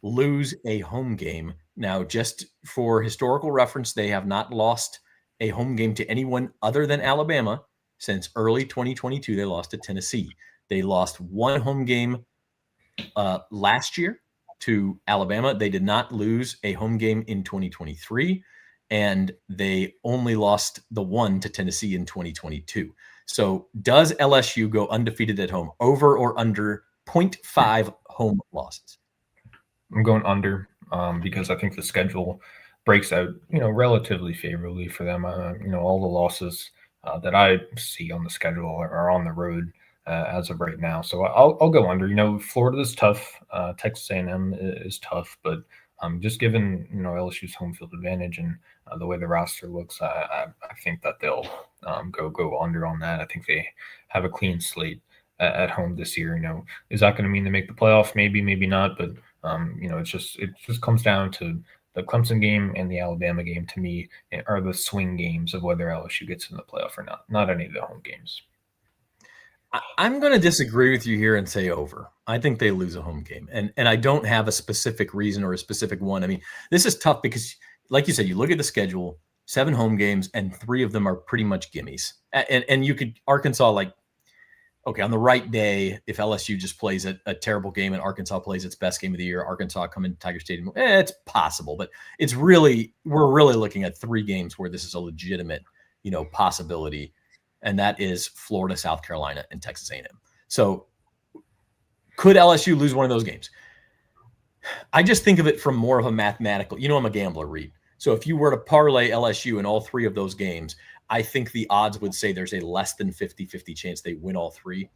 lose a home game? Now, just for historical reference, they have not lost a home game to anyone other than Alabama since early 2022. They lost to Tennessee. They lost one home game last year to Alabama. They did not lose a home game in 2023. And they only lost the one to Tennessee in 2022. So does LSU go undefeated at home, over or under 0.5 home losses? I'm going under because I think the schedule breaks out, relatively favorably for them. All the losses that I see on the schedule are on the road as of right now. So I'll go under. Florida's tough. Texas A&M is tough, but just given LSU's home field advantage and the way the roster looks, I think that they'll go under on that. I think they have a clean slate at home this year. Is that going to mean they make the playoff? Maybe not. But it just comes down to the Clemson game and the Alabama game. To me, are the swing games of whether LSU gets in the playoff or not any of the home games. I'm going to disagree with you here and say over. I think they lose a home game. And I don't have a specific reason or a specific one. I mean, this is tough because, like you said, you look at the schedule, 7 home games, and 3 of them are pretty much gimmies. And you could, Arkansas, okay, on the right day, if LSU just plays a terrible game and Arkansas plays its best game of the year, Arkansas come into Tiger Stadium, it's possible. But we're really looking at 3 games where this is a legitimate, possibility. And that is Florida, South Carolina, and Texas A&M. So could LSU lose one of those games? I just think of it from more of a mathematical, I'm a gambler, Reed. So if you were to parlay LSU in all 3 of those games, I think the odds would say there's a less than 50-50 chance they win all 3.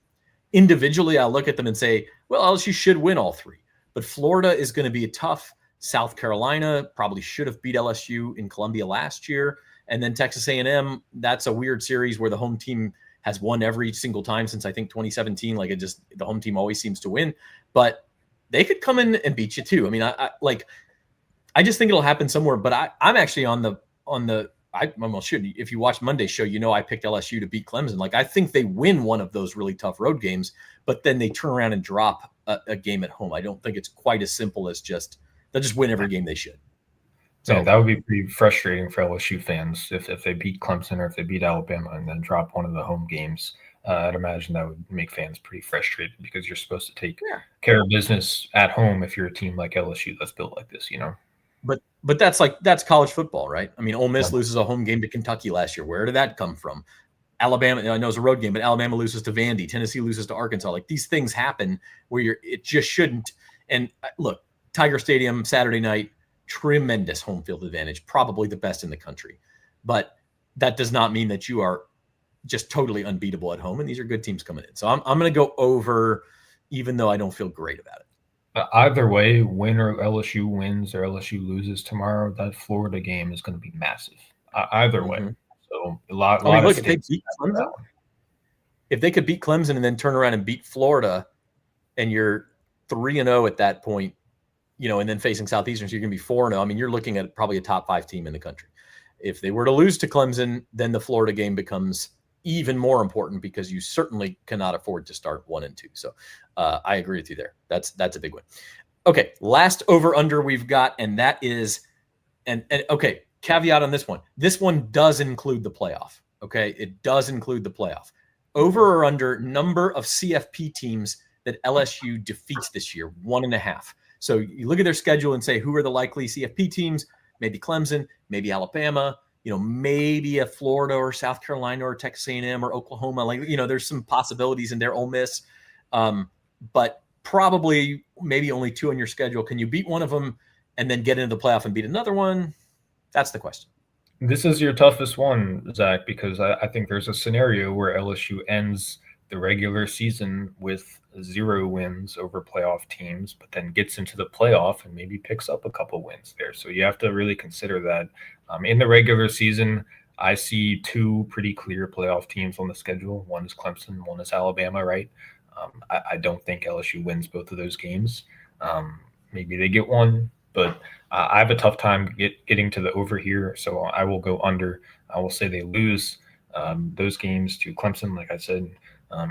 Individually, I'll look at them and say, well, LSU should win all 3. But Florida is going to be a tough. South Carolina probably should have beat LSU in Columbia last year. And then Texas A&M, that's a weird series where the home team has won every single time since I think 2017. The home team always seems to win, but they could come in and beat you too. I mean, I just think it'll happen somewhere. But I'm actually on the if you watch Monday's show, I picked LSU to beat Clemson. Like, I think they win one of those really tough road games, but then they turn around and drop a game at home. I don't think it's quite as simple as they'll just win every game they should. So yeah, that would be pretty frustrating for LSU fans if they beat Clemson or if they beat Alabama and then drop one of the home games. I'd imagine that would make fans pretty frustrated because you're supposed to take care of business at home if you're a team like LSU that's built like this, But that's college football, right? I mean, Ole Miss loses a home game to Kentucky last year. Where did that come from? Alabama, I know it's a road game, but Alabama loses to Vandy. Tennessee loses to Arkansas. Like, these things happen where it just shouldn't. And look, Tiger Stadium Saturday night, tremendous home field advantage, probably the best in the country. But that does not mean that you are just totally unbeatable at home. And these are good teams coming in. So I'm going to go over, even though I don't feel great about it. Either way, win or LSU wins or LSU loses tomorrow, that Florida game is going to be massive. Either way. So a lot look, if they could beat Clemson and then turn around and beat Florida, and you're 3-0 at that point, and then facing Southeastern, so you're going to be 4-0. I mean, you're looking at probably a top 5 team in the country. If they were to lose to Clemson, then the Florida game becomes even more important because you certainly cannot afford to start 1-2. So I agree with you there. That's a big one. Okay, last over under we've got, and that is, and okay, caveat on this one. This one does include the playoff. Okay, it does include the playoff. Over or under number of CFP teams that LSU defeats this year, 1.5. So you look at their schedule and say, who are the likely CFP teams? Maybe Clemson, maybe Alabama, maybe a Florida or South Carolina or Texas A&M or Oklahoma. Like, there's some possibilities in there, Ole Miss. But probably maybe only 2 on your schedule. Can you beat one of them and then get into the playoff and beat another one? That's the question. This is your toughest one, Zach, because I think there's a scenario where LSU ends the regular season with 0 wins over playoff teams, but then gets into the playoff and maybe picks up a couple wins there. So you have to really consider that. In the regular season, I see 2 pretty clear playoff teams on the schedule. One is Clemson, one is Alabama, right? I don't think LSU wins both of those games. Maybe they get one, but I have a tough time getting to the over here, so I will go under. I will say they lose those games to Clemson, like I said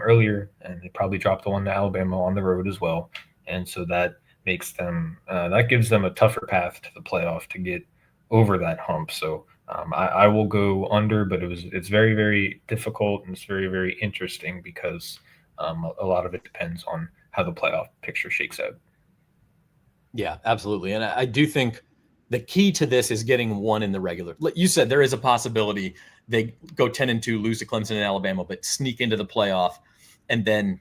earlier, and they probably drop the one to Alabama on the road as well. And so that makes them that gives them a tougher path to the playoff to get over that hump. So I will go under, but it's very, very difficult, and it's very, very interesting because a lot of it depends on how the playoff picture shakes out. Yeah, absolutely. And I do think the key to this is getting one in the regular. You said there is a possibility they go 10-2, lose to Clemson and Alabama, but sneak into the playoff and then,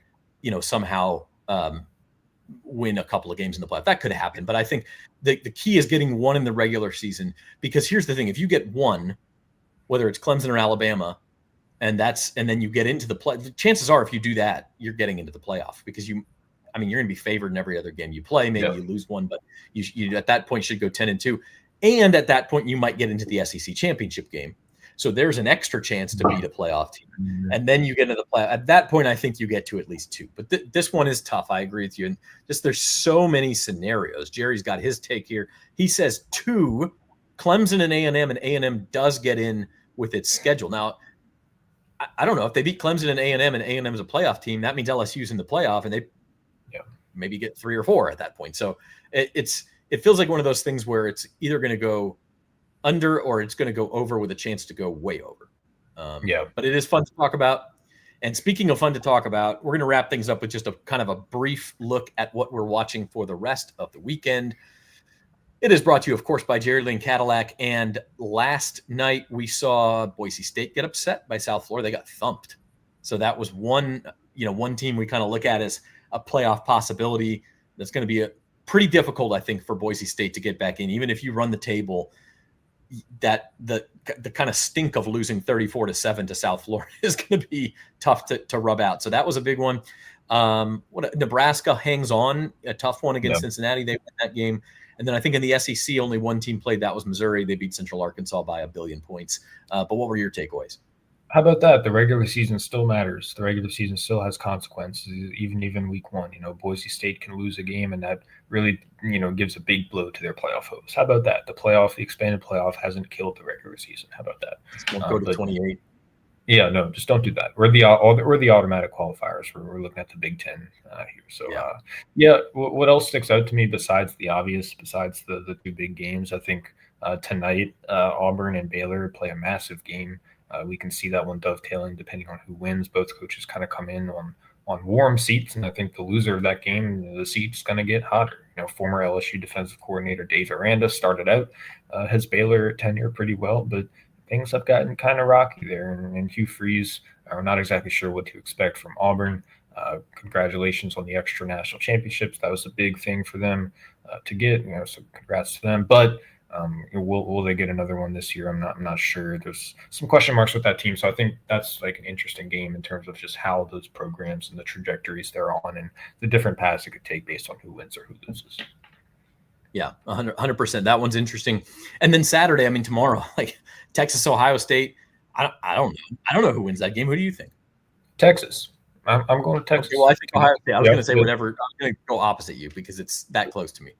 somehow win a couple of games in the playoff. That could happen. But I think the key is getting one in the regular season, because here's the thing. If you get one, whether it's Clemson or Alabama, and then you get into the play, the chances are if you do that, you're getting into the playoff because you're going to be favored in every other game you play. Maybe you lose one, but you at that point should go 10-2. And at that point, you might get into the SEC championship game. So there's an extra chance to beat a playoff team. And then you get into the playoff. At that point, I think you get to at least 2. But this one is tough. I agree with you. And just there's so many scenarios. Jerry's got his take here. He says 2, Clemson and A&M does get in with its schedule. Now, I don't know. If they beat Clemson and A&M is a playoff team, that means LSU's in the playoff, and they maybe get 3 or 4 at that point. So it feels like one of those things where it's either going to go under or it's going to go over with a chance to go way over. But it is fun to talk about. And speaking of fun to talk about, we're going to wrap things up with just a kind of a brief look at what we're watching for the rest of the weekend. It is brought to you, of course, by Jerry Lane Cadillac. And last night we saw Boise State get upset by South Florida. They got thumped. So that was one team we kind of look at as a playoff possibility. That's going to be pretty difficult, I think, for Boise State to get back in. Even if you run the table, that the kind of stink of losing 34-7 to South Florida is going to be tough to rub out. So that was a big one. Nebraska hangs on, a tough one against Cincinnati. They won that game. And then I think in the SEC, only one team played. That was Missouri. They beat Central Arkansas by 1 billion points. But what were your takeaways? How about that? The regular season still matters. The regular season still has consequences, even week one. Boise State can lose a game, and that really, gives a big blow to their playoff hopes. How about that? The expanded playoff hasn't killed the regular season. How about that? Don't go to 28. Yeah, no, just don't do that. We're the automatic qualifiers. We're looking at the Big Ten here. So, what else sticks out to me besides the obvious, besides the two big games? I think tonight Auburn and Baylor play a massive game. We can see that one dovetailing depending on who wins. Both coaches kind of come in on warm seats, and I think the loser of that game, the seat's going to get hotter. Former LSU defensive coordinator Dave Aranda started out his Baylor tenure pretty well, but things have gotten kind of rocky there, and Hugh Freeze are not exactly sure what to expect from Auburn. Congratulations on the extra national championships. That was a big thing for them to get. So congrats to them. But will they get another one this year? I'm not sure. There's some question marks with that team. So I think that's like an interesting game in terms of just how those programs and the trajectories they're on and the different paths it could take based on who wins or who loses. Yeah, 100%. That one's interesting. And then Saturday, tomorrow, like Texas, Ohio State. I don't know who wins that game. Who do you think? Texas. I'm going to Texas. Okay, well, I think Ohio State. I was going to say whatever. I'm going to go opposite you because it's that close to me.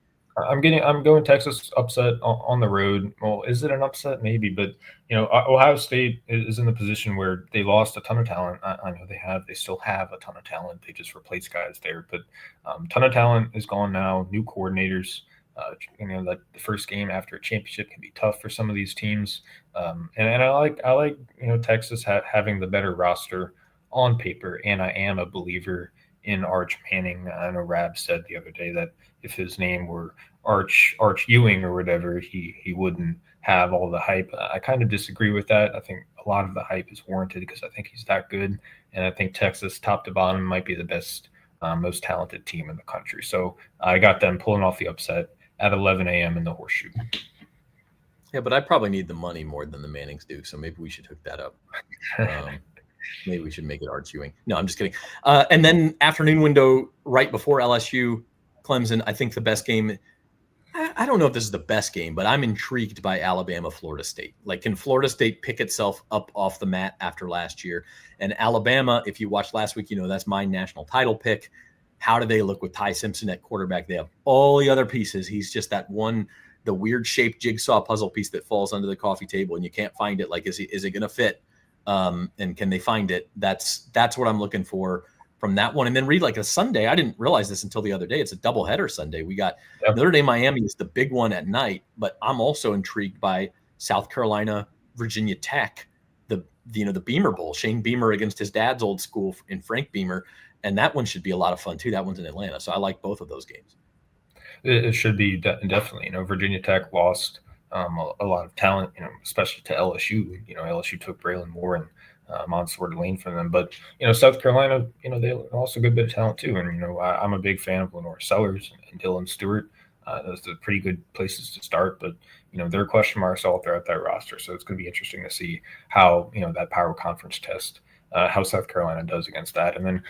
I'm going Texas upset on the road. Well, is it an upset? Maybe, but Ohio State is in the position where they lost a ton of talent. I know they still have a ton of talent. They just replaced guys there, but ton of talent is gone now. New coordinators. Like the first game after a championship can be tough for some of these teams. And I like Texas having the better roster on paper, and I am a believer in Arch Manning. I know Rab said the other day that if his name were Arch Ewing or whatever, he wouldn't have all the hype. I kind of disagree with that. I think a lot of the hype is warranted because I think he's that good, and I think Texas, top to bottom, might be the best, most talented team in the country. So I got them pulling off the upset at 11 a.m. in the Horseshoe. Yeah, but I probably need the money more than the Mannings do, so maybe we should hook that up. Maybe we should make it Arch Ewing. No, I'm just kidding. And then afternoon window right before LSU, Clemson, I think the best game. I don't know if this is the best game, but I'm intrigued by Alabama, Florida State. Like, can Florida State pick itself up off the mat after last year? And Alabama, if you watched last week, that's my national title pick. How do they look with Ty Simpson at quarterback? They have all the other pieces. He's just that one, the weird shaped jigsaw puzzle piece that falls under the coffee table and you can't find it. Like, is it going to fit? And can they find it? That's what I'm looking for from that one. And then read like a Sunday. I didn't realize this until the other day. It's a doubleheader Sunday. We got Notre Dame, Miami is the big one at night, but I'm also intrigued by South Carolina, Virginia Tech, the Beamer Bowl, Shane Beamer against his dad's old school in Frank Beamer. And that one should be a lot of fun too. That one's in Atlanta. So I like both of those games. It should be definitely, Virginia Tech lost a lot of talent, especially to LSU. LSU took Braylon Moore and Mansour Lane from them. But, South Carolina, they also a good bit of talent too. And, I'm a big fan of Lenore Sellers and Dylan Stewart. Those are pretty good places to start. But, there are question marks all throughout that roster. So it's going to be interesting to see how, that power conference test, how South Carolina does against that. And then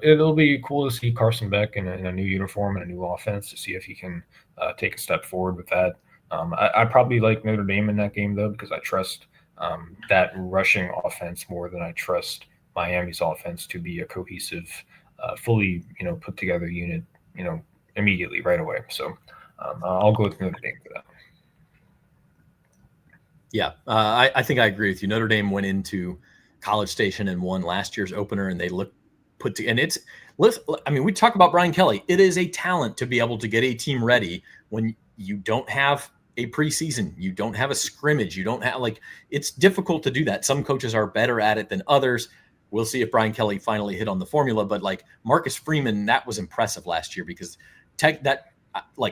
it'll be cool to see Carson Beck in a new uniform and a new offense to see if he can take a step forward with that. I probably like Notre Dame in that game, though, because I trust that rushing offense more than I trust Miami's offense to be a cohesive, fully, put together unit, immediately right away. So I'll go with Notre Dame for that. Yeah, I think I agree with you. Notre Dame went into College Station and won last year's opener, and they look put to. And we talk about Brian Kelly. It is a talent to be able to get a team ready when you don't have a preseason, you don't have a scrimmage, you don't have it's difficult to do that. Some coaches are better at it than others. We'll see if Brian Kelly finally hit on the formula. But like Marcus Freeman, that was impressive last year because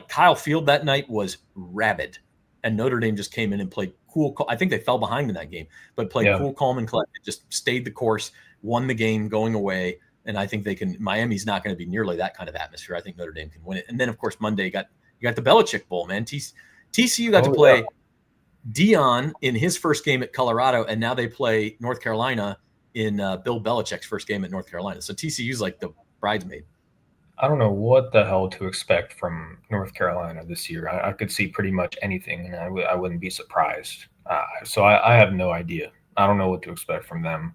Kyle Field that night was rabid, and Notre Dame just came in and played cool. I think they fell behind in that game, but played cool, calm, and collected. Just stayed the course, won the game going away. And I think they can. Miami's not going to be nearly that kind of atmosphere. I think Notre Dame can win it. And then of course Monday you got the Belichick Bowl, man. TCU got to play Dion in his first game at Colorado, and now they play North Carolina in Bill Belichick's first game at North Carolina. So TCU's like the bridesmaid. I don't know what the hell to expect from North Carolina this year. I could see pretty much anything, and I wouldn't be surprised. So I have no idea. I don't know what to expect from them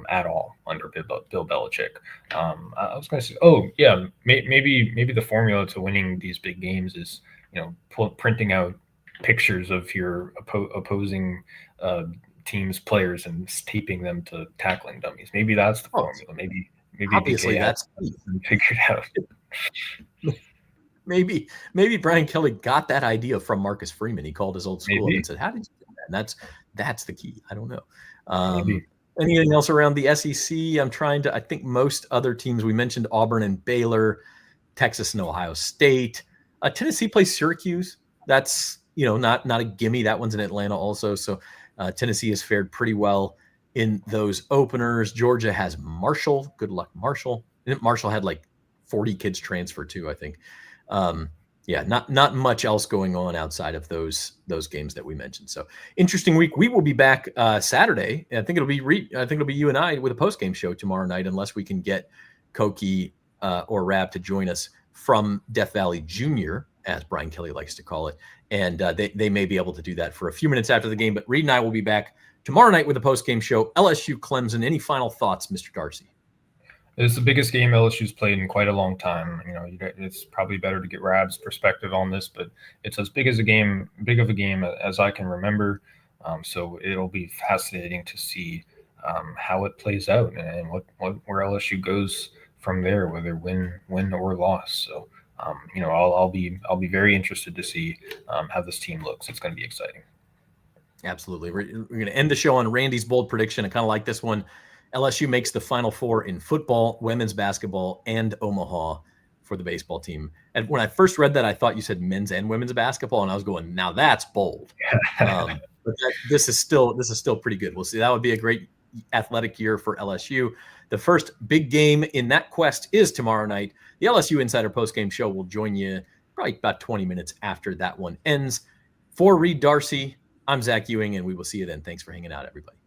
at all under Bill Belichick. I was going to say, maybe the formula to winning these big games is, printing out pictures of your opposing team's players and taping them to tackling dummies. Maybe that's the formula. Maybe obviously BK that's figured out. Maybe Brian Kelly got that idea from Marcus Freeman. He called his old school up and said, "How did you do that?" And that's the key. I don't know. Anything else around the SEC? I think most other teams, we mentioned Auburn and Baylor, Texas and Ohio State. Tennessee plays Syracuse. That's, not a gimme. That one's in Atlanta also. So Tennessee has fared pretty well in those openers. Georgia has Marshall. Good luck, Marshall. And Marshall had like 40 kids transfer too, I think. Not much else going on outside of those games that we mentioned. So interesting week. We will be back Saturday. I think it'll be you and I with a post game show tomorrow night, unless we can get Koki or Rab to join us from Death Valley Junior, as Brian Kelly likes to call it, and they may be able to do that for a few minutes after the game. But Reed and I will be back tomorrow night with a post game show. LSU Clemson. Any final thoughts, Mr. Darcy? It's the biggest game LSU's played in quite a long time. It's probably better to get Rab's perspective on this, but it's as big of a game as I can remember. So it'll be fascinating to see how it plays out and where LSU goes from there, whether win or loss. So I'll be very interested to see how this team looks. It's going to be exciting. Absolutely. We're going to end the show on Randy's bold prediction. I kind of like this one. LSU makes the Final Four in football, women's basketball, and Omaha for the baseball team. And when I first read that, I thought you said men's and women's basketball, and I was going, now that's bold. But this is still pretty good. We'll see. That would be a great athletic year for LSU. The first big game in that quest is tomorrow night. The LSU Insider postgame show will join you probably about 20 minutes after that one ends. For Reed Darcy, I'm Zach Ewing, and we will see you then. Thanks for hanging out, everybody.